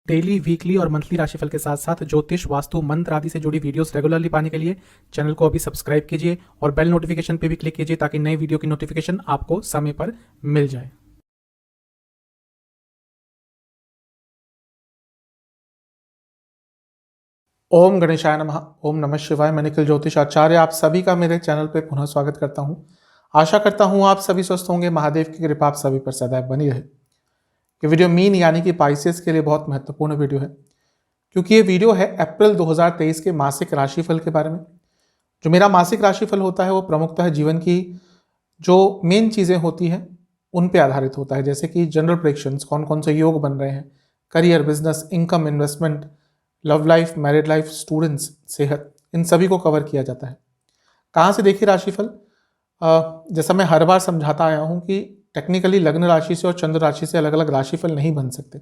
Daily, weekly और monthly राशिफल के साथ साथ ज्योतिष, वास्तु, मंत्र आदि से जुड़ी वीडियोस रेगुलरली पाने के लिए चैनल को अभी सब्सक्राइब कीजिए और बेल नोटिफिकेशन पे भी क्लिक कीजिए ताकि नई वीडियो की नोटिफिकेशन आपको समय पर मिल जाए। ओम गणेशाय नमः। ओम नमः शिवाय। मैं निखिल ज्योतिष आचार्य आप सभी का मेरे चैनल पे पुनः स्वागत करता हूं। आशा करता हूं आप सभी स्वस्थ होंगे। महादेव की कृपा आप सभी पर सदैव बनी रहे। ये वीडियो मीन यानी कि पाइसेस के लिए बहुत महत्वपूर्ण वीडियो है, क्योंकि ये वीडियो है अप्रैल 2023 के मासिक राशिफल के बारे में। जो मेरा मासिक राशिफल होता है वो प्रमुखतः जीवन की जो मेन चीज़ें होती हैं उन पे आधारित होता है, जैसे कि जनरल प्रेडिक्शंस, कौन कौन से योग बन रहे हैं, career, business, income, investment, love life, married life, students, सेहत, इन सभी को कवर किया जाता है। कहाँ से देखिए राशिफल? जैसा मैं हर बार समझाता आया हूँ कि टेक्निकली लग्न राशि से और चंद्र राशि से अलग अलग राशिफल नहीं बन सकते।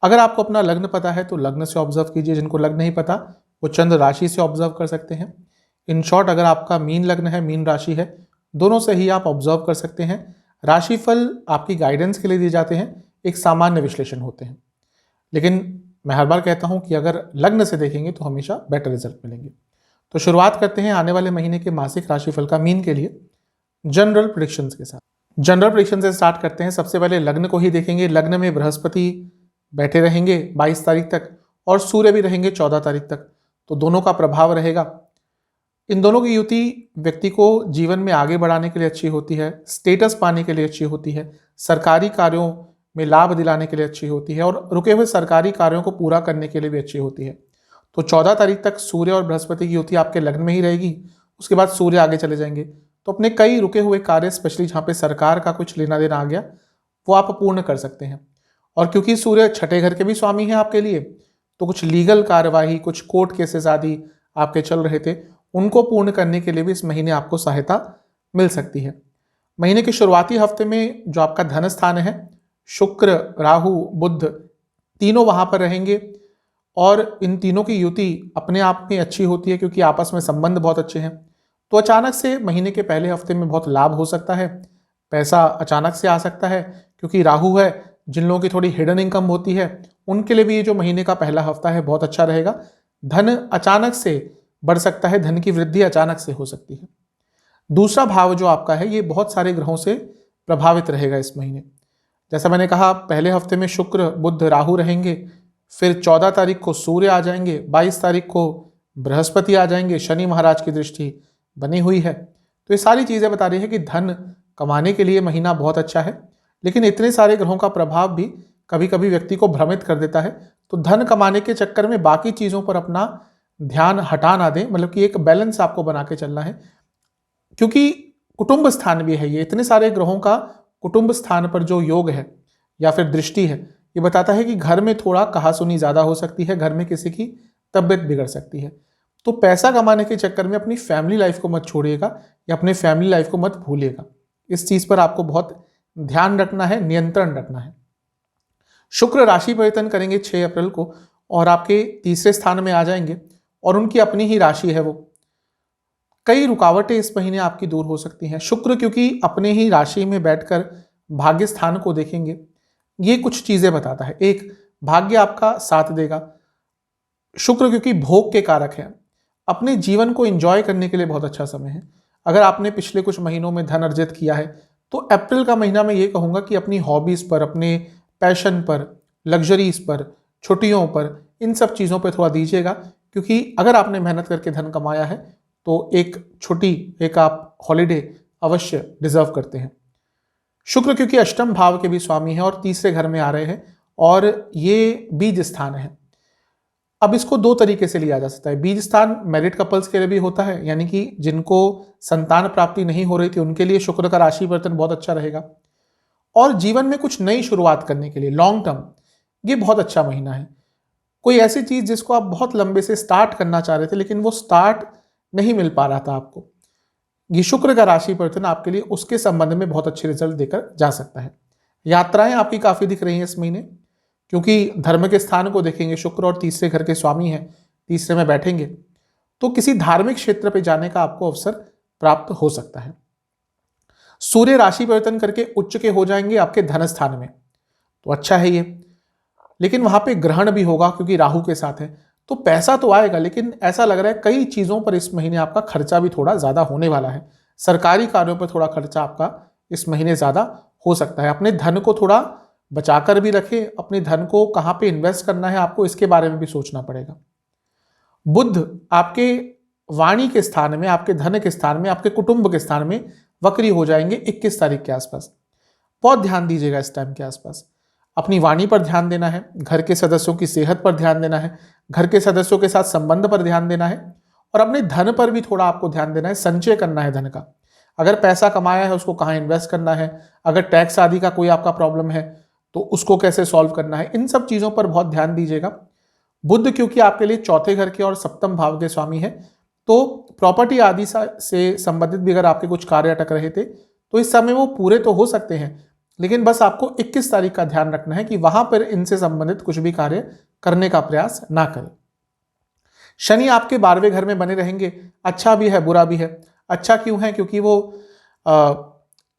अगर आपको अपना लग्न पता है तो लग्न से ऑब्जर्व कीजिए, जिनको लग्न नहीं पता वो चंद्र राशि से ऑब्जर्व कर सकते हैं। इन शॉर्ट, अगर आपका मीन लग्न है, मीन राशि है, दोनों से ही आप ऑब्जर्व कर सकते हैं। राशिफल आपकी गाइडेंस के लिए दिए जाते हैं, एक सामान्य विश्लेषण होते हैं, लेकिन मैं हर बार कहता हूं कि अगर लग्न से देखेंगे तो हमेशा बेटर रिजल्ट मिलेंगे। तो शुरुआत करते हैं आने वाले महीने के मासिक राशिफल का मीन के लिए जनरल प्रेडिक्शंस के साथ। जनरल प्रेडिक्शन से स्टार्ट करते हैं। सबसे पहले लग्न को ही देखेंगे। लग्न में बृहस्पति बैठे रहेंगे 22 तारीख तक और सूर्य भी रहेंगे 14 तारीख तक, तो दोनों का प्रभाव रहेगा। इन दोनों की युति व्यक्ति को जीवन में आगे बढ़ाने के लिए अच्छी होती है, स्टेटस पाने के लिए अच्छी होती है, सरकारी कार्यों में लाभ दिलाने के लिए अच्छी होती है और रुके हुए सरकारी कार्यों को पूरा करने के लिए भी अच्छी होती है। तो 14 तारीख तक सूर्य और बृहस्पति की युति आपके लग्न में ही रहेगी। उसके बाद सूर्य आगे चले जाएंगे, तो अपने कई रुके हुए कार्य, स्पेशली जहाँ पे सरकार का कुछ लेना देना आ गया, वो आप पूर्ण कर सकते हैं। और क्योंकि सूर्य छठे घर के भी स्वामी हैं आपके लिए, तो कुछ लीगल कार्यवाही, कुछ कोर्ट केसेस आदि आपके चल रहे थे, उनको पूर्ण करने के लिए भी इस महीने आपको सहायता मिल सकती है। महीने के शुरुआती हफ्ते में जो आपका धन स्थान है, शुक्र, राहु, बुध, तीनों वहां पर रहेंगे और इन तीनों की युति अपने आप में अच्छी होती है क्योंकि आपस में संबंध बहुत अच्छे हैं। तो अचानक से महीने के पहले हफ्ते में बहुत लाभ हो सकता है, पैसा अचानक से आ सकता है, क्योंकि राहु है। जिन लोगों की थोड़ी हिडन इनकम होती है उनके लिए भी ये जो महीने का पहला हफ्ता है बहुत अच्छा रहेगा। धन अचानक से बढ़ सकता है, धन की वृद्धि अचानक से हो सकती है। दूसरा भाव जो आपका है ये बहुत सारे ग्रहों से प्रभावित रहेगा इस महीने। जैसा मैंने कहा, पहले हफ्ते में शुक्र, बुध, राहु रहेंगे, फिर 14 तारीख को सूर्य आ जाएंगे, 22 तारीख को बृहस्पति आ जाएंगे, शनि महाराज की दृष्टि बनी हुई है। तो ये सारी चीजें बता रही है कि धन कमाने के लिए महीना बहुत अच्छा है, लेकिन इतने सारे ग्रहों का प्रभाव भी कभी कभी व्यक्ति को भ्रमित कर देता है। तो धन कमाने के चक्कर में बाकी चीजों पर अपना ध्यान हटा ना दें, मतलब कि एक बैलेंस आपको बना के चलना है, क्योंकि कुटुंब स्थान भी है ये। इतने सारे ग्रहों का कुटुंब स्थान पर जो योग है या फिर दृष्टि है, ये बताता है कि घर में थोड़ा कहासुनी ज्यादा हो सकती है, घर में किसी की तबियत बिगड़ सकती है। तो पैसा कमाने के चक्कर में अपनी फैमिली लाइफ को मत छोड़िएगा या अपने फैमिली लाइफ को मत भूलिएगा। इस चीज पर आपको बहुत ध्यान रखना है, नियंत्रण रखना है। शुक्र राशि परिवर्तन करेंगे 6 अप्रैल को और आपके तीसरे स्थान में आ जाएंगे और उनकी अपनी ही राशि है वो। कई रुकावटें इस महीने आपकी दूर हो सकती हैं। शुक्र क्योंकि अपने ही राशि में बैठकर भाग्य स्थान को देखेंगे, ये कुछ चीजें बताता है। एक, भाग्य आपका साथ देगा। शुक्र क्योंकि भोग के कारक है, अपने जीवन को एंजॉय करने के लिए बहुत अच्छा समय है। अगर आपने पिछले कुछ महीनों में धन अर्जित किया है तो अप्रैल का महीना मैं ये कहूंगा कि अपनी हॉबीज पर, अपने पैशन पर, लग्जरीज पर, छुट्टियों पर, इन सब चीज़ों पर थोड़ा दीजिएगा, क्योंकि अगर आपने मेहनत करके धन कमाया है तो एक छुट्टी, एक आप हॉलीडे अवश्य डिजर्व करते हैं। शुक्र क्योंकि अष्टम भाव के भी स्वामी है और तीसरे घर में आ रहे हैं और ये बीज स्थान है। अब इसको दो तरीके से लिया जा सकता है। बीज स्थान मैरिड कपल्स के लिए भी होता है, यानी कि जिनको संतान प्राप्ति नहीं हो रही थी उनके लिए शुक्र का राशि परिवर्तन बहुत अच्छा रहेगा। और जीवन में कुछ नई शुरुआत करने के लिए लॉन्ग टर्म ये बहुत अच्छा महीना है। कोई ऐसी चीज जिसको आप बहुत लंबे से स्टार्ट करना चाह रहे थे लेकिन वो स्टार्ट नहीं मिल पा रहा था आपको, ये शुक्र का राशि परिवर्तन आपके लिए उसके संबंध में बहुत अच्छे रिजल्ट देकर जा सकता है। यात्राएं आपकी काफी दिख रही हैं इस महीने, क्योंकि धर्म के स्थान को देखेंगे शुक्र और तीसरे घर के स्वामी हैं, तीसरे में बैठेंगे, तो किसी धार्मिक क्षेत्र पे जाने का आपको अवसर प्राप्त हो सकता है। सूर्य राशि परिवर्तन करके उच्च के हो जाएंगे आपके धन स्थान में, तो अच्छा है ये। लेकिन वहां पे ग्रहण भी होगा क्योंकि राहु के साथ है, तो पैसा तो आएगा, लेकिन ऐसा लग रहा है कई चीजों पर इस महीने आपका खर्चा भी थोड़ा ज्यादा होने वाला है। सरकारी कार्यों पर थोड़ा खर्चा आपका इस महीने ज्यादा हो सकता है। अपने धन को थोड़ा बचाकर भी रखें, अपने धन को कहां पे इन्वेस्ट करना है आपको इसके बारे में भी सोचना पड़ेगा। बुध आपके वाणी के स्थान में, आपके धन के स्थान में, आपके कुटुंब के स्थान में वक्री हो जाएंगे 21 तारीख के आसपास। बहुत ध्यान दीजिएगा इस टाइम के आसपास। अपनी वाणी पर ध्यान देना है, घर के सदस्यों की सेहत पर ध्यान देना है, घर के सदस्यों के साथ संबंध पर ध्यान देना है, और अपने धन पर भी थोड़ा आपको ध्यान देना है। संचय करना है धन का। अगर पैसा कमाया है उसको कहाँ इन्वेस्ट करना है, अगर टैक्स आदि का कोई आपका प्रॉब्लम है तो उसको कैसे सॉल्व करना है, इन सब चीजों पर बहुत ध्यान दीजिएगा। बुध क्योंकि आपके लिए चौथे घर के और सप्तम भाव के स्वामी है, तो प्रॉपर्टी आदि से संबंधित भी अगर आपके कुछ कार्य अटक रहे थे तो इस समय वो पूरे तो हो सकते हैं, लेकिन बस आपको 21 तारीख का ध्यान रखना है कि वहां पर इनसे संबंधित कुछ भी कार्य करने का प्रयास ना करें। शनि आपके 12वें घर में बने रहेंगे। अच्छा भी है बुरा भी है। अच्छा क्यों है? क्योंकि वो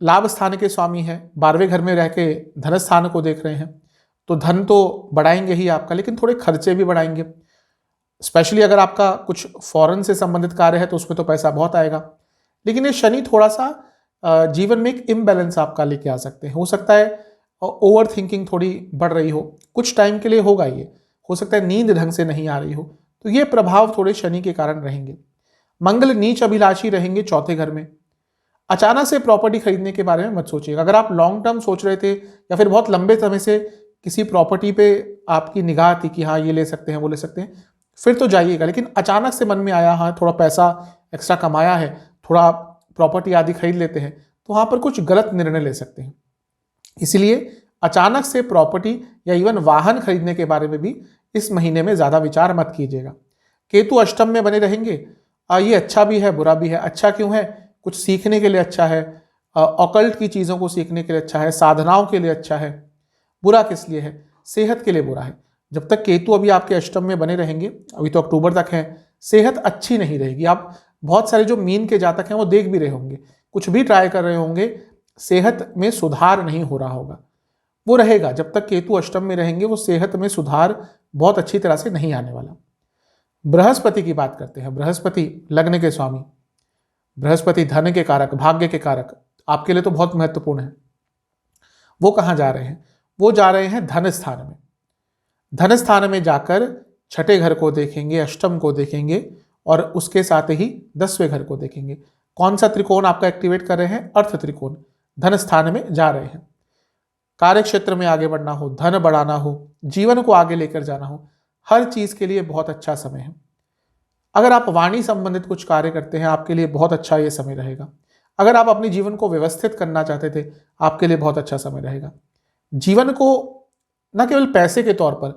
लाभ स्थान के स्वामी है, 12वें घर में रह के धन स्थान को देख रहे हैं, तो धन तो बढ़ाएंगे ही आपका, लेकिन थोड़े खर्चे भी बढ़ाएंगे। स्पेशली अगर आपका कुछ फॉरेन से संबंधित कार्य है तो उसमें तो पैसा बहुत आएगा, लेकिन ये शनि थोड़ा सा जीवन में एक इम्बैलेंस आपका लेके आ सकते हैं। हो सकता है ओवर थिंकिंग थोड़ी बढ़ रही हो, कुछ टाइम के लिए होगा ये। हो सकता है नींद ढंग से नहीं आ रही हो, तो ये प्रभाव थोड़े शनि के कारण रहेंगे। मंगल नीच अभिलाषी रहेंगे चौथे घर में। अचानक से प्रॉपर्टी खरीदने के बारे में मत सोचिएगा। अगर आप लॉन्ग टर्म सोच रहे थे या फिर बहुत लंबे समय से किसी प्रॉपर्टी पे आपकी निगाह थी कि हाँ ये ले सकते हैं वो ले सकते हैं, फिर तो जाइएगा। लेकिन अचानक से मन में आया हाँ थोड़ा पैसा एक्स्ट्रा कमाया है, थोड़ा प्रॉपर्टी आदि खरीद लेते हैं, तो वहाँ पर कुछ गलत निर्णय ले सकते हैं। इसलिए अचानक से प्रॉपर्टी या इवन वाहन खरीदने के बारे में भी इस महीने में ज़्यादा विचार मत कीजिएगा। केतु अष्टम में बने रहेंगे। ये अच्छा भी है बुरा भी है। अच्छा क्यों है? कुछ सीखने के लिए अच्छा है, ऑकल्ट की चीज़ों को सीखने के लिए अच्छा है, साधनाओं के लिए अच्छा है। बुरा किस लिए है? सेहत के लिए बुरा है। जब तक केतु अभी आपके अष्टम में बने रहेंगे, अभी तो अक्टूबर तक है, सेहत अच्छी नहीं रहेगी। आप बहुत सारे जो मीन के जातक हैं वो देख भी रहे होंगे, कुछ भी ट्राई कर रहे होंगे, सेहत में सुधार नहीं हो रहा होगा। वो रहेगा जब तक केतु अष्टम में रहेंगे, वो सेहत में सुधार बहुत अच्छी तरह से नहीं आने वाला। बृहस्पति की बात करते हैं। बृहस्पति लग्न के स्वामी, बृहस्पति धन के कारक, भाग्य के कारक, आपके लिए तो बहुत महत्वपूर्ण है। वो कहाँ जा रहे हैं? वो जा रहे हैं धन स्थान में। धन स्थान में जाकर छठे घर को देखेंगे, अष्टम को देखेंगे और उसके साथ ही 10वें घर को देखेंगे। कौन सा त्रिकोण आपका एक्टिवेट कर रहे हैं? अर्थ त्रिकोण। धन स्थान में जा रहे हैं। कार्य क्षेत्र में आगे बढ़ना हो, धन बढ़ाना हो, जीवन को आगे लेकर जाना हो, हर चीज के लिए बहुत अच्छा समय है। अगर आप वाणी संबंधित कुछ कार्य करते हैं, आपके लिए बहुत अच्छा ये समय रहेगा। अगर आप अपने जीवन को व्यवस्थित करना चाहते थे, आपके लिए बहुत अच्छा समय रहेगा। जीवन को न केवल पैसे के तौर पर,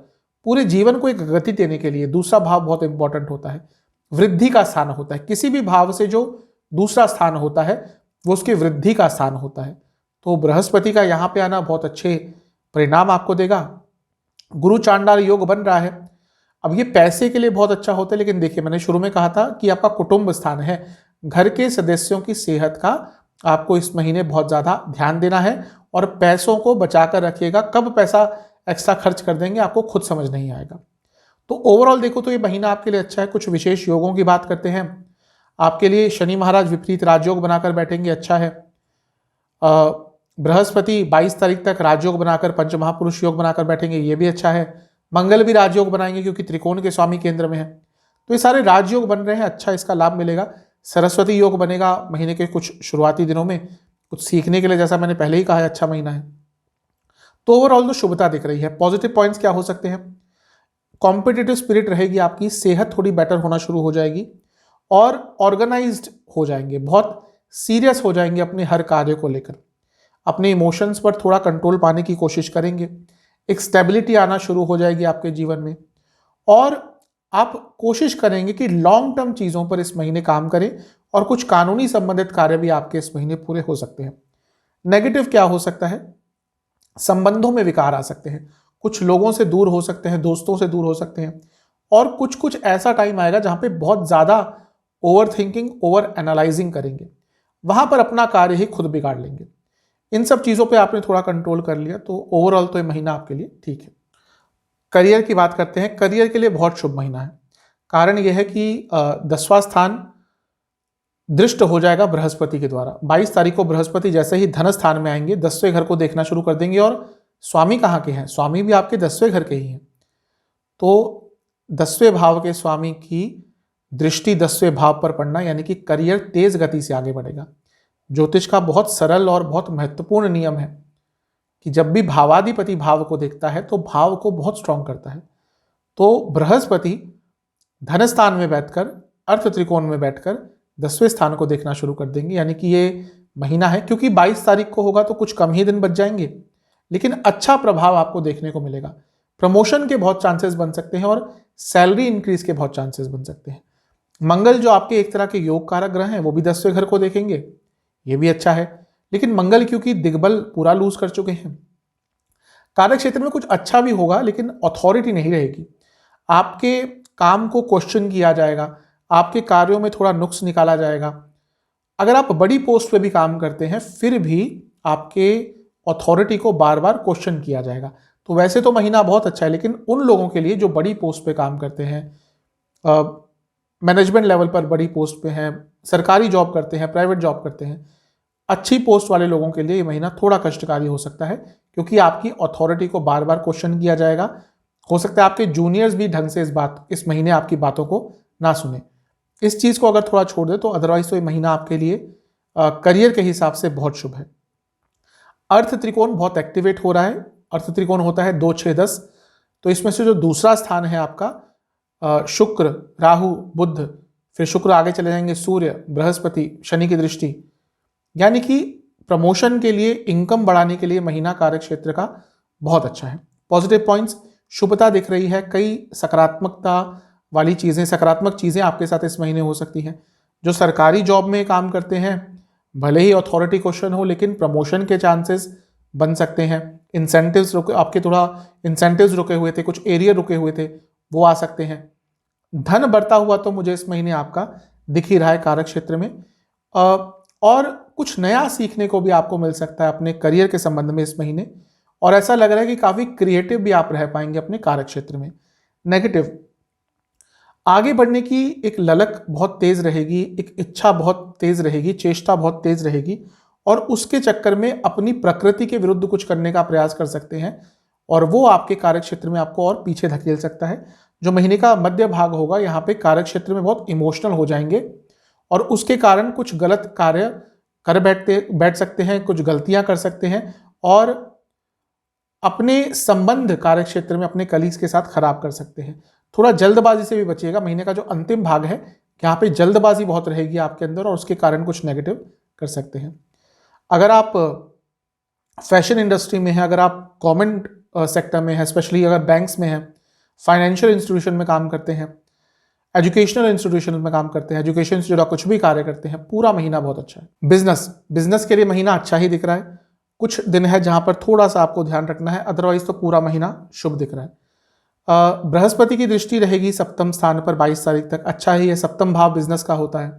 पूरे जीवन को एक गति देने के लिए दूसरा भाव बहुत इंपॉर्टेंट होता है। वृद्धि का स्थान होता है। किसी भी भाव से जो दूसरा स्थान होता है वो उसकी वृद्धि का स्थान होता है। तो बृहस्पति का यहाँ पे आना बहुत अच्छे परिणाम आपको देगा। गुरु चांडाल योग बन रहा है। अब ये पैसे के लिए बहुत अच्छा होता है, लेकिन देखिए मैंने शुरू में कहा था कि आपका कुटुंब स्थान है, घर के सदस्यों की सेहत का आपको इस महीने बहुत ज्यादा ध्यान देना है और पैसों को बचाकर रखिएगा। कब पैसा एक्स्ट्रा खर्च कर देंगे आपको खुद समझ नहीं आएगा। तो ओवरऑल देखो तो ये महीना आपके लिए अच्छा है। कुछ विशेष योगों की बात करते हैं। आपके लिए शनि महाराज विपरीत राजयोग बनाकर बैठेंगे, अच्छा है। बृहस्पति 22 तारीख तक राजयोग बनाकर पंचमहापुरुष योग बनाकर बैठेंगे, ये भी अच्छा है। मंगल भी राजयोग बनाएंगे क्योंकि त्रिकोण के स्वामी केंद्र में है। तो ये सारे राजयोग बन रहे हैं, अच्छा इसका लाभ मिलेगा। सरस्वती योग बनेगा महीने के कुछ शुरुआती दिनों में, कुछ सीखने के लिए, जैसा मैंने पहले ही कहा है अच्छा महीना है। तो ओवरऑल तो शुभता दिख रही है। पॉजिटिव पॉइंट्स क्या हो सकते हैं? कॉम्पिटिटिव स्पिरिट रहेगी आपकी, सेहत थोड़ी बेटर होना शुरू हो जाएगी और ऑर्गेनाइज्ड हो जाएंगे, बहुत सीरियस हो जाएंगे अपने हर कार्य को लेकर। अपने इमोशंस पर थोड़ा कंट्रोल पाने की कोशिश करेंगे। एक स्टेबिलिटी आना शुरू हो जाएगी आपके जीवन में और आप कोशिश करेंगे कि लॉन्ग टर्म चीज़ों पर इस महीने काम करें और कुछ कानूनी संबंधित कार्य भी आपके इस महीने पूरे हो सकते हैं। नेगेटिव क्या हो सकता है? संबंधों में विकार आ सकते हैं, कुछ लोगों से दूर हो सकते हैं, दोस्तों से दूर हो सकते हैं और कुछ कुछ ऐसा टाइम आएगा जहां पे बहुत ज़्यादा ओवर थिंकिंग, ओवर एनालाइजिंग करेंगे, वहां पर अपना कार्य ही खुद बिगाड़ लेंगे। इन सब चीज़ों पे आपने थोड़ा कंट्रोल कर लिया तो ओवरऑल तो ये महीना आपके लिए ठीक है। करियर की बात करते हैं। करियर के लिए बहुत शुभ महीना है। कारण यह है कि 10वां स्थान दृष्ट हो जाएगा बृहस्पति के द्वारा। 22 तारीख को बृहस्पति जैसे ही धन स्थान में आएंगे 10वें घर को देखना शुरू कर देंगे। और स्वामी कहाँ के हैं? स्वामी भी आपके 10वें घर के ही हैं। तो 10वें भाव के स्वामी की दृष्टि 10वें भाव पर पड़ना यानी कि करियर तेज गति से आगे बढ़ेगा। ज्योतिष का बहुत सरल और बहुत महत्वपूर्ण नियम है कि जब भी भावाधिपति भाव को देखता है तो भाव को बहुत स्ट्रांग करता है। तो बृहस्पति धन स्थान में बैठकर, अर्थ त्रिकोण में बैठकर 10वें स्थान को देखना शुरू कर देंगे। यानी कि ये महीना है, क्योंकि 22 तारीख को होगा तो कुछ कम ही दिन बच जाएंगे, लेकिन अच्छा प्रभाव आपको देखने को मिलेगा। प्रमोशन के बहुत चांसेस बन सकते हैं और सैलरी इंक्रीज के बहुत चांसेस बन सकते हैं। मंगल जो आपके एक तरह के योग कारक ग्रह हैं वो भी 10वें घर को देखेंगे, ये भी अच्छा है। लेकिन मंगल क्योंकि दिग्बल पूरा लूज कर चुके हैं, कार्य क्षेत्र में कुछ अच्छा भी होगा लेकिन अथॉरिटी नहीं रहेगी। आपके काम को क्वेश्चन किया जाएगा, आपके कार्यों में थोड़ा नुक्स निकाला जाएगा। अगर आप बड़ी पोस्ट पे भी काम करते हैं फिर भी आपके अथॉरिटी को बार बार क्वेश्चन किया जाएगा। तो वैसे तो महीना बहुत अच्छा है, लेकिन उन लोगों के लिए जो बड़ी पोस्ट पे काम करते हैं, मैनेजमेंट लेवल पर बड़ी पोस्ट पे हैं, सरकारी जॉब करते हैं, प्राइवेट जॉब करते हैं, अच्छी पोस्ट वाले लोगों के लिए ये महीना थोड़ा कष्टकारी हो सकता है, क्योंकि आपकी अथॉरिटी को बार बार क्वेश्चन किया जाएगा। हो सकता है आपके जूनियर्स भी ढंग से इस महीने आपकी बातों को ना सुने। इस चीज़ को अगर थोड़ा छोड़ दे तो अदरवाइज तो ये महीना आपके लिए करियर के हिसाब से बहुत शुभ है। अर्थ त्रिकोण बहुत एक्टिवेट हो रहा है। अर्थ त्रिकोण होता है 2, 6, 10। तो इसमें से जो दूसरा स्थान है आपका शुक्र, राहु, बुध, फिर शुक्र आगे चले जाएंगे सूर्य, बृहस्पति, शनि की दृष्टि, यानी कि प्रमोशन के लिए, इनकम बढ़ाने के लिए महीना कार्य क्षेत्र का बहुत अच्छा है। पॉजिटिव पॉइंट्स, शुभता दिख रही है, कई सकारात्मकता वाली चीज़ें, सकारात्मक चीज़ें आपके साथ इस महीने हो सकती हैं। जो सरकारी जॉब में काम करते हैं, भले ही अथॉरिटी क्वेश्चन हो लेकिन प्रमोशन के चांसेस बन सकते हैं। इंसेंटिव्स रुके, आपके थोड़ा इंसेंटिव्स रुके हुए थे, कुछ एरिया रुके हुए थे, वो आ सकते हैं। धन बढ़ता हुआ तो मुझे इस महीने आपका दिख ही रहा है कार्य क्षेत्र में। और कुछ नया सीखने को भी आपको मिल सकता है अपने करियर के संबंध में इस महीने। और ऐसा लग रहा है कि काफ़ी क्रिएटिव भी आप रह पाएंगे अपने कार्य क्षेत्र में। नेगेटिव, आगे बढ़ने की एक ललक बहुत तेज रहेगी, एक इच्छा बहुत तेज रहेगी, चेष्टा बहुत तेज रहेगी, और उसके चक्कर में अपनी प्रकृति के विरुद्ध कुछ करने का प्रयास कर सकते हैं, और वो आपके कार्य क्षेत्र में आपको और पीछे धकेल सकता है। जो महीने का मध्य भाग होगा यहाँ पे कार्य क्षेत्र में बहुत इमोशनल हो जाएंगे, और उसके कारण कुछ गलत कार्य कर बैठ सकते हैं, कुछ गलतियां कर सकते हैं, और अपने संबंध कार्य क्षेत्र में अपने कलीग्स के साथ खराब कर सकते हैं। थोड़ा जल्दबाजी से भी बचिएगा। महीने का जो अंतिम भाग है यहाँ पे जल्दबाजी बहुत रहेगी आपके अंदर, और उसके कारण कुछ नेगेटिव कर सकते हैं। अगर आप फैशन इंडस्ट्री में हैं, अगर आप गवर्नमेंट सेक्टर में हैं, स्पेशली अगर बैंक्स में हैं, फाइनेंशियल इंस्टीट्यूशन में काम करते हैं, एजुकेशनल इंस्टीट्यूशन में काम करते हैं, एजुकेशन से जुड़ा कुछ भी कार्य करते हैं, पूरा महीना बहुत अच्छा है। बिजनेस के लिए महीना अच्छा ही दिख रहा है। कुछ दिन है जहां पर थोड़ा सा आपको ध्यान रखना है, अदरवाइज तो पूरा महीना शुभ दिख रहा है। बृहस्पति की दृष्टि रहेगी सप्तम स्थान पर 22 तारीख तक, अच्छा ही है। सप्तम भाव बिजनेस का होता है।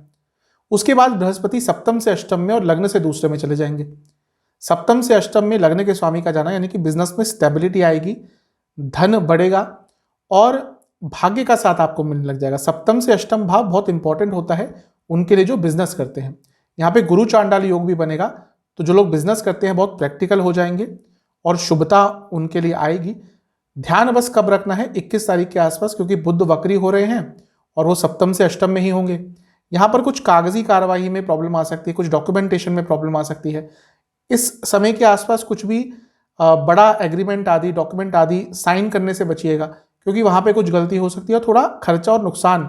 उसके बाद बृहस्पति सप्तम से अष्टम में और लग्न से दूसरे में चले जाएंगे। सप्तम से अष्टम में लग्न के स्वामी का जाना, यानी कि बिजनेस में स्टेबिलिटी आएगी, धन बढ़ेगा और भाग्य का साथ आपको मिलने लग जाएगा। सप्तम से अष्टम भाव बहुत इंपॉर्टेंट होता है उनके लिए जो बिजनेस करते हैं। यहाँ पे गुरु चांडाल योग भी बनेगा, तो जो लोग बिजनेस करते हैं बहुत प्रैक्टिकल हो जाएंगे और शुभता उनके लिए आएगी। ध्यान बस कब रखना है, 21 तारीख के आसपास, क्योंकि बुध वक्री हो रहे हैं और वो सप्तम से अष्टम में ही होंगे। यहाँ पर कुछ कागजी कार्यवाही में प्रॉब्लम आ सकती है, कुछ डॉक्यूमेंटेशन में प्रॉब्लम आ सकती है। इस समय के आसपास कुछ भी बड़ा एग्रीमेंट आदि, डॉक्यूमेंट आदि साइन करने से बचिएगा, क्योंकि वहाँ पे कुछ गलती हो सकती है और थोड़ा खर्चा और नुकसान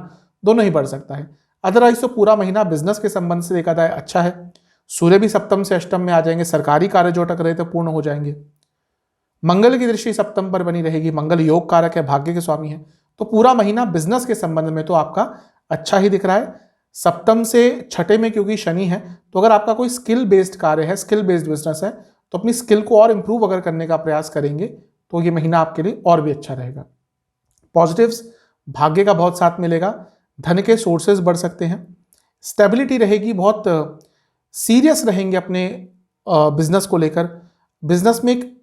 दोनों ही बढ़ सकता है। अदरवाइज तो पूरा महीना बिजनेस के संबंध से देखा जाए अच्छा है। सूर्य भी सप्तम से अष्टम में आ जाएंगे, सरकारी कार्य जो अटक रहे थे पूर्ण हो जाएंगे। मंगल की दृष्टि सप्तम पर बनी रहेगी, मंगल योग कारक है, भाग्य के स्वामी है, तो पूरा महीना बिजनेस के संबंध में तो आपका अच्छा ही दिख रहा है। सप्तम से छठे में क्योंकि शनि है, तो अगर आपका कोई स्किल बेस्ड कार्य है, स्किल बेस्ड बिजनेस है, तो अपनी स्किल को और इंप्रूव अगर करने का प्रयास करेंगे तो ये महीना आपके लिए और भी अच्छा रहेगा। पॉजिटिव्स, भाग्य का बहुत साथ मिलेगा, धन के सोर्सेज बढ़ सकते हैं, स्टेबिलिटी रहेगी, बहुत सीरियस रहेंगे अपने बिजनेस को लेकर। बिजनेस में एक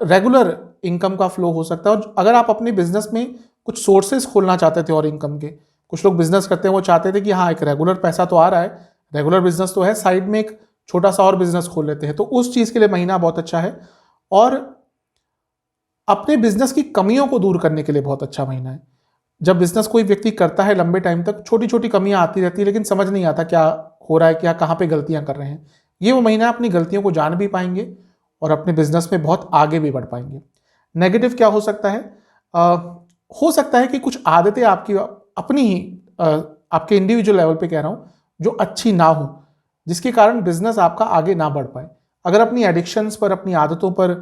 रेगुलर इनकम का फ्लो हो सकता है। और अगर आप अपने बिजनेस में कुछ सोर्सेज खोलना चाहते थे और इनकम के, कुछ लोग बिजनेस करते हैं वो चाहते थे कि हाँ एक रेगुलर पैसा तो आ रहा है, रेगुलर बिजनेस तो है, साइड में एक छोटा सा और बिजनेस खोल लेते हैं, तो उस चीज़ के लिए महीना बहुत अच्छा है। और अपने बिजनेस की कमियों को दूर करने के लिए बहुत अच्छा महीना है। जब बिजनेस कोई व्यक्ति करता है लंबे टाइम तक, छोटी छोटी कमियां आती रहती है, लेकिन समझ नहीं आता क्या हो रहा है, क्या कहाँ पे गलतियां कर रहे हैं। ये वो महीना अपनी गलतियों को जान भी पाएंगे और अपने बिजनेस में बहुत आगे भी बढ़ पाएंगे। नेगेटिव क्या हो सकता है? हो सकता है कि कुछ आदतें आपकी अपनी ही आपके इंडिविजुअल लेवल पे कह रहा हूँ, जो अच्छी ना हो, जिसके कारण बिजनेस आपका आगे ना बढ़ पाए। अगर अपनी एडिक्शंस पर, अपनी आदतों पर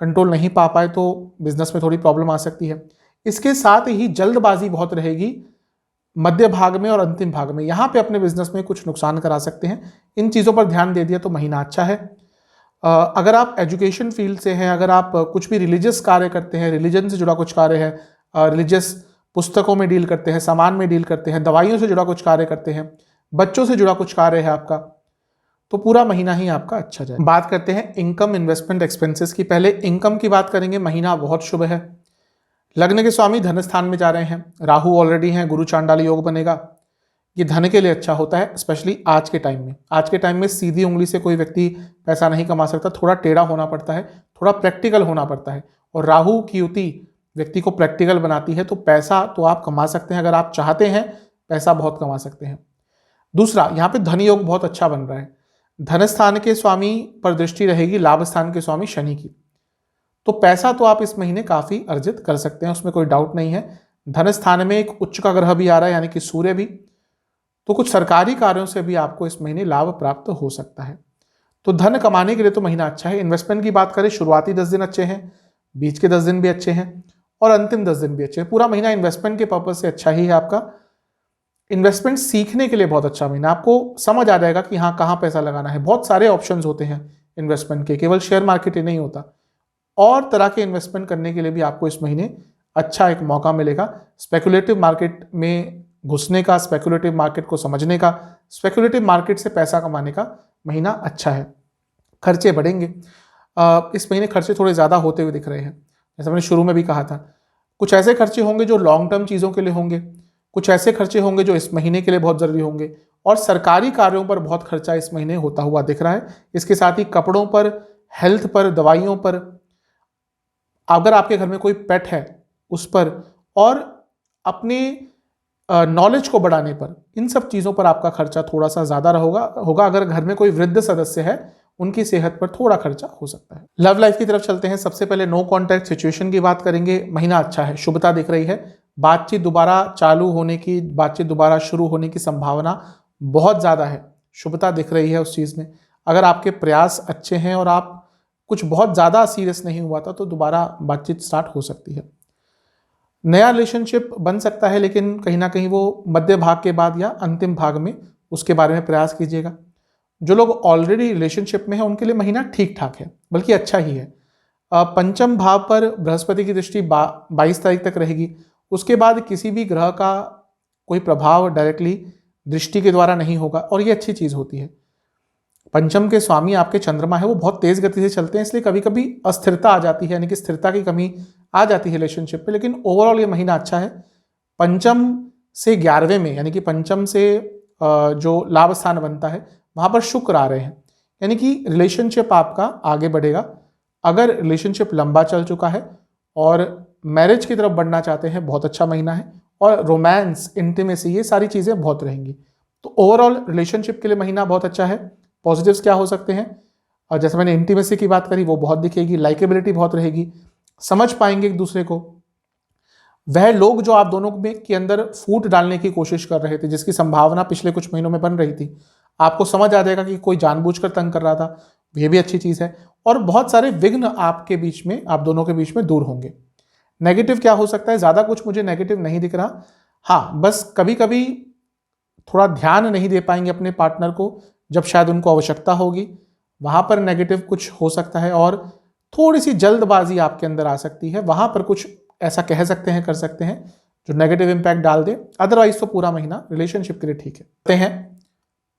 कंट्रोल नहीं पा पाए तो बिजनेस में थोड़ी प्रॉब्लम आ सकती है। इसके साथ ही जल्दबाजी बहुत रहेगी मध्य भाग में और अंतिम भाग में, यहां पे अपने बिजनेस में कुछ नुकसान करा सकते हैं। इन चीज़ों पर ध्यान दे दिया तो महीना अच्छा है। अगर आप एजुकेशन फील्ड से हैं, अगर आप कुछ भी रिलीजियस कार्य करते हैं, रिलीजन से जुड़ा कुछ कार्य है, रिलीजियस पुस्तकों में डील करते हैं, सामान में डील करते हैं, दवाइयों से जुड़ा कुछ कार्य करते हैं, बच्चों से जुड़ा कुछ कार्य है आपका, तो पूरा महीना ही आपका अच्छा जाए। बात करते हैं इनकम, इन्वेस्टमेंट, एक्सपेंसेस की। पहले इनकम की बात करेंगे। महीना बहुत शुभ है। लग्न के स्वामी धन स्थान में जा रहे हैं, राहु ऑलरेडी हैं, गुरु चांडाल योग बनेगा। ये धन के लिए अच्छा होता है, स्पेशली आज के टाइम में। आज के टाइम में सीधी उंगली से कोई व्यक्ति पैसा नहीं कमा सकता, थोड़ा टेढ़ा होना पड़ता है, थोड़ा प्रैक्टिकल होना पड़ता है। और राहु की युति व्यक्ति को प्रैक्टिकल बनाती है, तो पैसा तो आप कमा सकते हैं। अगर आप चाहते हैं पैसा बहुत कमा सकते हैं। दूसरा, यहाँ पे धन योग बहुत अच्छा बन रहा है। धन स्थान के स्वामी पर दृष्टि रहेगी लाभ स्थान के स्वामी शनि की, तो पैसा तो आप इस महीने काफी अर्जित कर सकते हैं, उसमें कोई डाउट नहीं है। धन स्थान में एक उच्च का ग्रह भी आ रहा है, यानी कि सूर्य भी, तो कुछ सरकारी कार्यों से भी आपको इस महीने लाभ प्राप्त हो सकता है। तो धन कमाने के लिए तो महीना अच्छा है। इन्वेस्टमेंट की बात करें, शुरुआती 10 दिन अच्छे हैं, बीच के 10 दिन भी अच्छे हैं और अंतिम 10 दिन भी अच्छे हैं। पूरा महीना इन्वेस्टमेंट के पर्पज से अच्छा ही है आपका। इन्वेस्टमेंट सीखने के लिए बहुत अच्छा महीना, आपको समझ आ जाएगा कि हाँ कहाँ पैसा लगाना है। बहुत सारे ऑप्शंस होते हैं इन्वेस्टमेंट के, केवल शेयर मार्केट ही नहीं होता, और तरह के इन्वेस्टमेंट करने के लिए भी आपको इस महीने अच्छा एक मौका मिलेगा। स्पेकुलेटिव मार्केट में घुसने का, स्पेकुलेटिव मार्केट को समझने का, स्पेकुलेटिव मार्केट से पैसा कमाने का महीना अच्छा है। खर्चे बढ़ेंगे, इस महीने खर्चे थोड़े ज़्यादा होते हुए दिख रहे हैं। जैसे मैंने शुरू में भी कहा था, कुछ ऐसे खर्चे होंगे जो लॉन्ग टर्म चीज़ों के लिए होंगे, कुछ ऐसे खर्चे होंगे जो इस महीने के लिए बहुत ज़रूरी होंगे, और सरकारी कार्यों पर बहुत खर्चा इस महीने होता हुआ दिख रहा है। इसके साथ ही कपड़ों पर, हेल्थ पर, दवाइयों पर, अगर आपके घर में कोई पेट है उस पर, और अपने नॉलेज को बढ़ाने पर, इन सब चीज़ों पर आपका खर्चा थोड़ा सा ज़्यादा होगा। अगर घर में कोई वृद्ध सदस्य है, उनकी सेहत पर थोड़ा खर्चा हो सकता है। लव लाइफ की तरफ चलते हैं। सबसे पहले नो कॉन्टैक्ट सिचुएशन की बात करेंगे। महीना अच्छा है, शुभता दिख रही है। बातचीत दोबारा चालू होने की, बातचीत दोबारा शुरू होने की संभावना बहुत ज़्यादा है, शुभता दिख रही है उस चीज़ में। अगर आपके प्रयास अच्छे हैं और आप कुछ बहुत ज़्यादा सीरियस नहीं हुआ था, तो दोबारा बातचीत स्टार्ट हो सकती है। नया रिलेशनशिप बन सकता है, लेकिन कहीं ना कहीं वो मध्य भाग के बाद या अंतिम भाग में उसके बारे में प्रयास कीजिएगा। जो लोग ऑलरेडी रिलेशनशिप में हैं उनके लिए महीना ठीक ठाक है, बल्कि अच्छा ही है। पंचम भाव पर बृहस्पति की दृष्टि 22 तारीख तक रहेगी। उसके बाद किसी भी ग्रह का कोई प्रभाव डायरेक्टली दृष्टि के द्वारा नहीं होगा, और ये अच्छी चीज़ होती है। पंचम के स्वामी आपके चंद्रमा है, वो बहुत तेज गति से चलते हैं, इसलिए कभी कभी अस्थिरता आ जाती है, यानी कि स्थिरता की कमी आ जाती है रिलेशनशिप पे, लेकिन ओवरऑल ये महीना अच्छा है। पंचम से 11वें में, यानी कि पंचम से जो लाभ स्थान बनता है वहाँ पर शुक्र आ रहे हैं, यानी कि रिलेशनशिप आपका आगे बढ़ेगा। अगर रिलेशनशिप लंबा चल चुका है और मैरिज की तरफ बढ़ना चाहते हैं, बहुत अच्छा महीना है। और रोमांस, इंटीमेसी, ये सारी चीज़ें बहुत रहेंगी। तो ओवरऑल रिलेशनशिप के लिए महीना बहुत अच्छा है। पॉजिटिव्स क्या हो सकते हैं? और जैसे मैंने इंटीमेसी की बात करी, वो बहुत दिखेगी, लाइकेबिलिटी बहुत रहेगी, समझ पाएंगे एक दूसरे को। वह लोग जो आप दोनों में के अंदर फूट डालने की कोशिश कर रहे थे, जिसकी संभावना पिछले कुछ महीनों में बन रही थी, आपको समझ आ जाएगा कि कोई जानबूझकर तंग कर रहा था, ये भी अच्छी चीज़ है। और बहुत सारे विघ्न आपके बीच में, आप दोनों के बीच में दूर होंगे। नेगेटिव क्या हो सकता है? ज़्यादा कुछ मुझे नेगेटिव नहीं दिख रहा। हाँ, बस कभी कभी थोड़ा ध्यान नहीं दे पाएंगे अपने पार्टनर को, जब शायद उनको आवश्यकता होगी, वहाँ पर नेगेटिव कुछ हो सकता है। और थोड़ी सी जल्दबाजी आपके अंदर आ सकती है, वहाँ पर कुछ ऐसा कह सकते हैं, कर सकते हैं जो नेगेटिव इंपैक्ट डाल दे। अदरवाइज तो पूरा महीना रिलेशनशिप के लिए ठीक है। आते हैं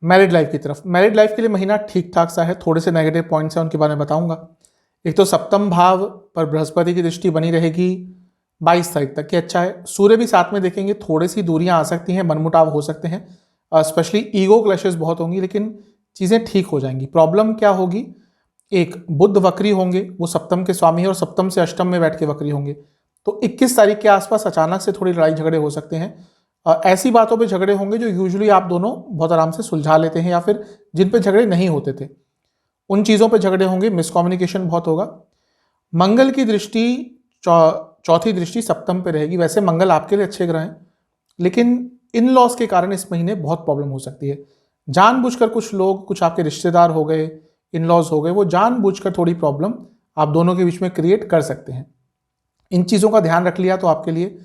मैरिड लाइफ की तरफ। मैरिड लाइफ के लिए महीना ठीक ठाक सा है, थोड़े से नेगेटिव पॉइंट्स हैं, उनके बारे में बताऊंगा। एक तो सप्तम भाव पर बृहस्पति की दृष्टि बनी रहेगी 22 तारीख तक, कि अच्छा है। सूर्य भी साथ में देखेंगे, थोड़ी सी दूरियां आ सकती हैं, मनमुटाव हो सकते हैं, स्पेशली ईगो क्लैशेस बहुत होंगी, लेकिन चीज़ें ठीक हो जाएंगी। प्रॉब्लम क्या होगी, एक बुध वक्री होंगे, वो सप्तम के स्वामी है और सप्तम से अष्टम में बैठ के वक्री होंगे, तो 21 तारीख के आसपास अचानक से थोड़ी लड़ाई झगड़े हो सकते हैं। ऐसी बातों पे झगड़े होंगे जो यूजुअली आप दोनों बहुत आराम से सुलझा लेते हैं, या फिर जिन पे झगड़े नहीं होते थे उन चीज़ों पे झगड़े होंगे, मिसकम्युनिकेशन बहुत होगा। मंगल की दृष्टि चौथी दृष्टि सप्तम पे रहेगी। वैसे मंगल आपके लिए अच्छे ग्रह हैं, लेकिन इन लॉस के कारण इस महीने बहुत प्रॉब्लम हो सकती है। जानबूझकर कुछ लोग, कुछ आपके रिश्तेदार हो गए, इन लॉज हो गए, वो जानबूझकर थोड़ी प्रॉब्लम आप दोनों के बीच में क्रिएट कर सकते हैं। इन चीज़ों का ध्यान रख लिया तो आपके लिए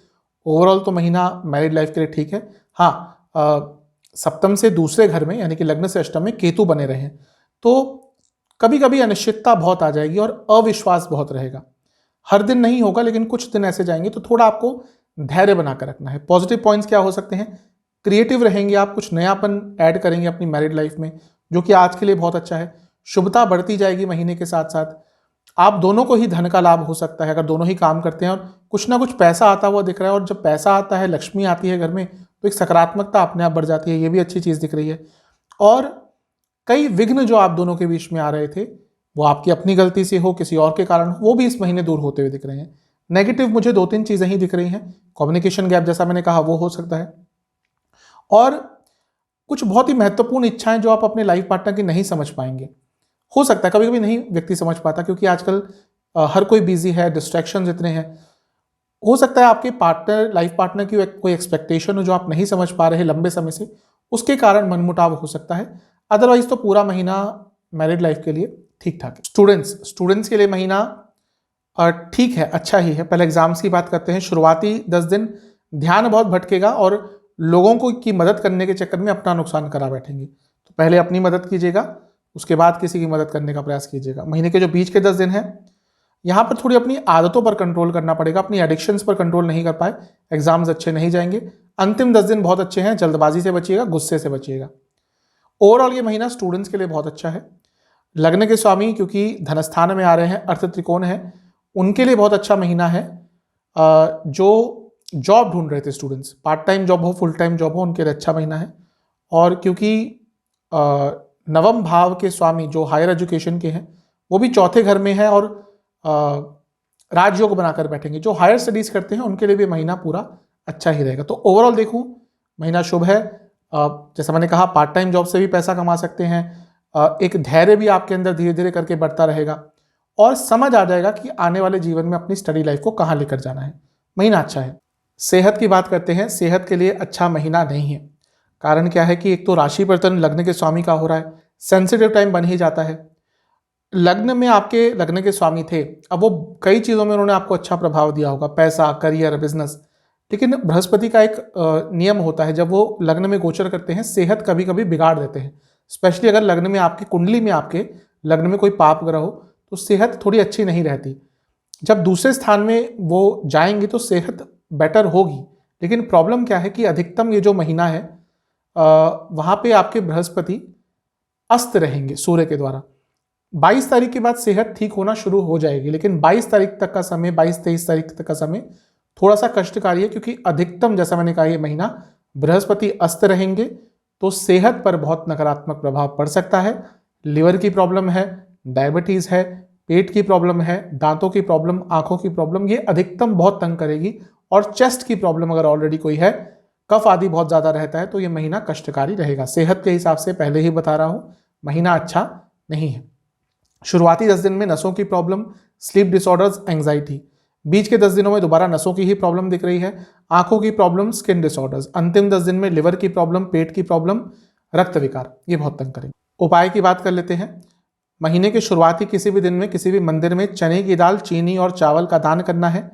ओवरऑल तो महीना मैरिड लाइफ के लिए ठीक है। हाँ, सप्तम से दूसरे घर में यानी कि लग्न से अष्टम में केतु बने रहे हैं, तो कभी कभी अनिश्चितता बहुत आ जाएगी और अविश्वास बहुत रहेगा। हर दिन नहीं होगा, लेकिन कुछ दिन ऐसे जाएंगे, तो थोड़ा आपको धैर्य बनाकर रखना है। पॉजिटिव पॉइंट्स क्या हो सकते हैं, क्रिएटिव रहेंगे आप, कुछ नयापन ऐड करेंगे अपनी मैरिड लाइफ में, जो कि आज के लिए बहुत अच्छा है। शुभता बढ़ती जाएगी महीने के साथ साथ। आप दोनों को ही धन का लाभ हो सकता है अगर दोनों ही काम करते हैं, और कुछ ना कुछ पैसा आता हुआ दिख रहा है, और जब पैसा आता है, लक्ष्मी आती है घर में, तो एक सकारात्मकता अपने आप बढ़ जाती है। ये भी अच्छी चीज़ दिख रही है। और कई विघ्न जो आप दोनों के बीच में आ रहे थे, वो आपकी अपनी गलती से हो, किसी और के कारण हो, वो भी इस महीने दूर होते हुए दिख रहे हैं। नेगेटिव मुझे 2-3 चीज़ें ही दिख रही हैं। कम्युनिकेशन गैप, जैसा मैंने कहा, वो हो सकता है, और कुछ बहुत ही महत्वपूर्ण इच्छाएं जो आप अपने लाइफ पार्टनर की नहीं समझ पाएंगे। हो सकता है कभी कभी नहीं व्यक्ति समझ पाता, क्योंकि आजकल हर कोई बिजी है, डिस्ट्रैक्शंस इतने हैं। हो सकता है आपके पार्टनर, लाइफ पार्टनर की कोई एक्सपेक्टेशन हो जो आप नहीं समझ पा रहे लंबे समय से, उसके कारण मनमुटाव हो सकता है। अदरवाइज तो पूरा महीना मैरिड लाइफ के लिए ठीक ठाक है। स्टूडेंट्स के लिए महीना ठीक है, अच्छा ही है। पहले एग्जाम्स की बात करते हैं। शुरुआती 10 दिन ध्यान बहुत भटकेगा और लोगों को की मदद करने के चक्कर में अपना नुकसान करा बैठेंगे। तो पहले अपनी मदद कीजिएगा, उसके बाद किसी की मदद करने का प्रयास कीजिएगा। महीने के जो बीच के 10 दिन हैं, यहाँ पर थोड़ी अपनी आदतों पर कंट्रोल करना पड़ेगा। अपनी एडिक्शंस पर कंट्रोल नहीं कर पाए, एग्जाम्स अच्छे नहीं जाएंगे। अंतिम 10 दिन बहुत अच्छे हैं, जल्दबाजी से बचिएगा, गुस्से से बचिएगा। ओवरऑल ये महीना स्टूडेंट्स के लिए बहुत अच्छा है। लग्न के स्वामी क्योंकि धनस्थान में आ रहे हैं, अर्थ त्रिकोण है, उनके लिए बहुत अच्छा महीना है। जो जॉब ढूंढ रहे थे स्टूडेंट्स, पार्ट टाइम जॉब हो, फुल टाइम जॉब हो, उनके लिए अच्छा महीना है। और क्योंकि नवम भाव के स्वामी जो हायर एजुकेशन के हैं, वो भी चौथे घर में है और राजयोग बनाकर बैठेंगे। जो हायर स्टडीज करते हैं उनके लिए भी महीना पूरा अच्छा ही रहेगा। तो ओवरऑल देखूं, महीना शुभ है। जैसा मैंने कहा, पार्ट टाइम जॉब से भी पैसा कमा सकते हैं। एक धैर्य भी आपके अंदर धीरे धीरे करके बढ़ता रहेगा, और समझ आ जाएगा कि आने वाले जीवन में अपनी स्टडी लाइफ को कहाँ लेकर जाना है। महीना अच्छा है। सेहत की बात करते हैं। सेहत के लिए अच्छा महीना नहीं है। कारण क्या है कि एक तो राशि परिवर्तन लग्न के स्वामी का हो रहा है, सेंसिटिव टाइम बन ही जाता है। लग्न में आपके लग्न के स्वामी थे, अब वो कई चीज़ों में उन्होंने आपको अच्छा प्रभाव दिया होगा, पैसा, करियर, बिजनेस। लेकिन बृहस्पति का एक नियम होता है, जब वो लग्न में गोचर करते हैं, सेहत कभी कभी बिगाड़ देते हैं। स्पेशली अगर लग्न में आपकी कुंडली में, आपके लग्न में कोई पाप ग्रह हो, तो सेहत थोड़ी अच्छी नहीं रहती। जब दूसरे स्थान में वो जाएंगे तो सेहत बेटर होगी। लेकिन प्रॉब्लम क्या है कि अधिकतम ये जो महीना है, वहाँ पे आपके बृहस्पति अस्त रहेंगे सूर्य के द्वारा। 22 तारीख के बाद सेहत ठीक होना शुरू हो जाएगी, लेकिन 22 तारीख तक का समय, 22-23 तारीख तक का समय थोड़ा सा कष्टकारी है, क्योंकि अधिकतम, जैसा मैंने कहा, ये महीना बृहस्पति अस्त रहेंगे, तो सेहत पर बहुत नकारात्मक प्रभाव पड़ सकता है। लिवर की प्रॉब्लम है, डायबिटीज़ है, पेट की प्रॉब्लम है, दांतों की प्रॉब्लम, आंखों की प्रॉब्लम, ये अधिकतम बहुत तंग करेगी। और चेस्ट की प्रॉब्लम अगर ऑलरेडी कोई है, कफ आदि बहुत ज़्यादा रहता है, तो ये महीना कष्टकारी रहेगा। सेहत के हिसाब से पहले ही बता रहा हूँ, महीना अच्छा नहीं है। शुरुआती 10 दिन में नसों की प्रॉब्लम, स्लीप डिसऑर्डर्स, एंग्जाइटी। बीच के 10 दिनों में दोबारा नसों की ही प्रॉब्लम दिख रही है, आंखों की प्रॉब्लम, स्किन डिसऑर्डर्स। अंतिम 10 दिन में लिवर की प्रॉब्लम, पेट की प्रॉब्लम, रक्त विकार, ये बहुत तंग करेंगे। उपाय की बात कर लेते हैं। महीने के शुरुआती किसी भी दिन में किसी भी मंदिर में चने की दाल, चीनी और चावल का दान करना है।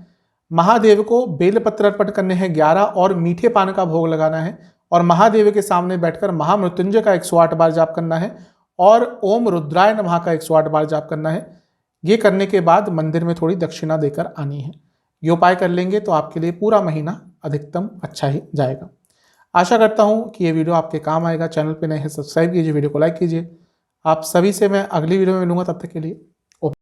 महादेव को बेलपत्र अर्पण करने हैं 11, और मीठे पान का भोग लगाना है। और महादेव के सामने बैठकर महामृत्युंजय का 108 बार जाप करना है, और ओम रुद्राय नमः का 108 बार जाप करना है। ये करने के बाद मंदिर में थोड़ी दक्षिणा देकर आनी है। ये उपाय कर लेंगे तो आपके लिए पूरा महीना अधिकतम अच्छा ही जाएगा। आशा करता हूँ कि ये वीडियो आपके काम आएगा। चैनल पे नए हैं, सब्सक्राइब कीजिए, वीडियो को लाइक कीजिए। आप सभी से मैं अगली वीडियो में मिलूंगा, तब तक के लिए